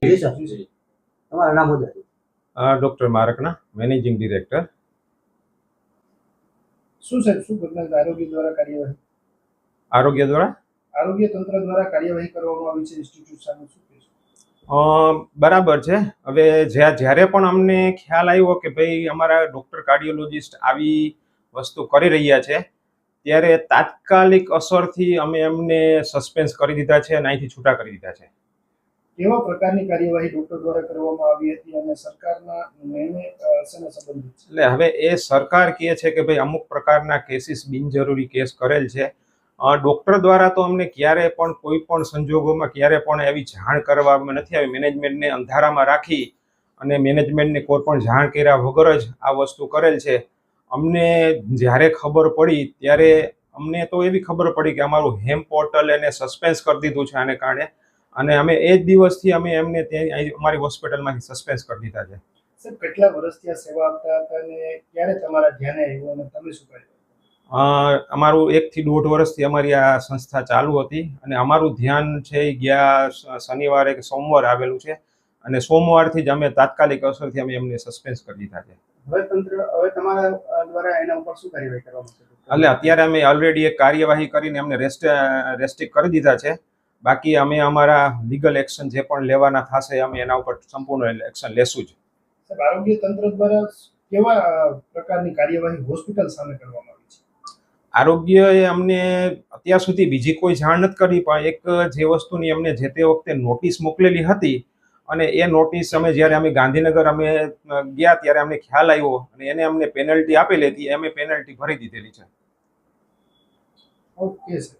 જી sir, તમારું નામ બોલો. ડૉક્ટર મારકના, મેનેજિંગ ડિરેક્ટર. શું સાહેબ, શું ઘટના આરોગ્ય દ્વારા કાર્યવાહી આરોગ્ય દ્વારા આરોગ્ય તંત્ર દ્વારા કાર્યવાહી કરવામાં આવી છે ઇન્સ્ટિટ્યૂટ સામે, શું કહેશો? બરાબર છે. હવે જ્યારે પણ અમને ખ્યાલ આવ્યો કે ભાઈ અમારા ડૉક્ટર કાર્ડિયોલોજિસ્ટ આવી વસ્તુ કરી રહ્યા છે, ત્યારે તાત્કાલિક અસરથી અમે એમને સસ્પેન્સ કરી દીધા છે અને અહીંથી છૂટા કરી દીધા છે. કેવા પ્રકારની કાર્યવાહી ડોક્ટર દ્વારા કરવામાં આવી હતી અને સરકારના નિર્ણય શેના સંબંધિત છે? એટલે હવે એ સરકાર કહે છે કે ભાઈ અમુક પ્રકારના કેસીસ બિનજરૂરી કેસ કરેલ છે. ડૉક્ટર દ્વારા તો અમને ક્યારે પણ કોઈ પણ સંજોગોમાં ક્યારે પણ એવી જાણ કરવામાં નથી આવી. મેનેજમેન્ટને અંધારામાં રાખી અને મેનેજમેન્ટને કોઈ પણ જાણ કર્યા વગર જ આ વસ્તુ કરેલ છે. અમને જ્યારે ખબર પડી ત્યારે અમને તો એવી ખબર પડી કે અમારું હેમ પોર્ટલ એને સસ્પેન્સ કરી દીધું છે આને કારણે, અને અમે એ જ દિવસથી અમે એમને ત્યાં અમારી હોસ્પિટલમાંથી સસ્પેન્સ કરી દીધા છે. સાહેબ, કેટલા વર્ષથી આ સેવા આપતા હતા અને ક્યારે તમારા ધ્યાને આવ્યું અને તમે શું કર્યું? અમારું 1 થી 1.5 વર્ષથી અમારી આ સંસ્થા ચાલુ હતી અને અમારું ધ્યાન છે એ ગયા શનિવારે કે સોમવારે આવેલું છે, અને સોમવારથી જ અમે તાત્કાલિક અસરથી અમે એમને સસ્પેન્સ કરી દીધા છે. હવે તમારા દ્વારા એના ઉપર શું કાર્યવાહી કરવામાં આવશે? એટલે અત્યારે અમે ઓલરેડી એક કાર્યવાહી કરીને એમને રેસ્ટ્રિક્ટ કરી દીધા છે. બાકી અમે અમારા લીગલ એક્શન જે પણ લેવાના થશે અમે એના ઉપર સંપૂર્ણ એક્શન લેશું જ. સાહેબ, આરોગ્ય તંત્ર દ્વારા કેવા પ્રકારની કાર્યવાહી હોસ્પિટલ સામે કરવામાં આવી છે? આરોગ્યએ અમને અત્યાર સુધી બીજી કોઈ જાણ નથી કરી, પણ એક જે વસ્તુની અમને જે તે વખતે નોટિસ મોકલેલી હતી, અને એ નોટિસ જ્યારે અમે ગાંધીનગર અમે ગયા ત્યારે અમને ખ્યાલ આવ્યો અને એને અમને પેનલ્ટી આપેલી હતી, અમે પેનલ્ટી ભરી દીધેલી છે. Okay sir.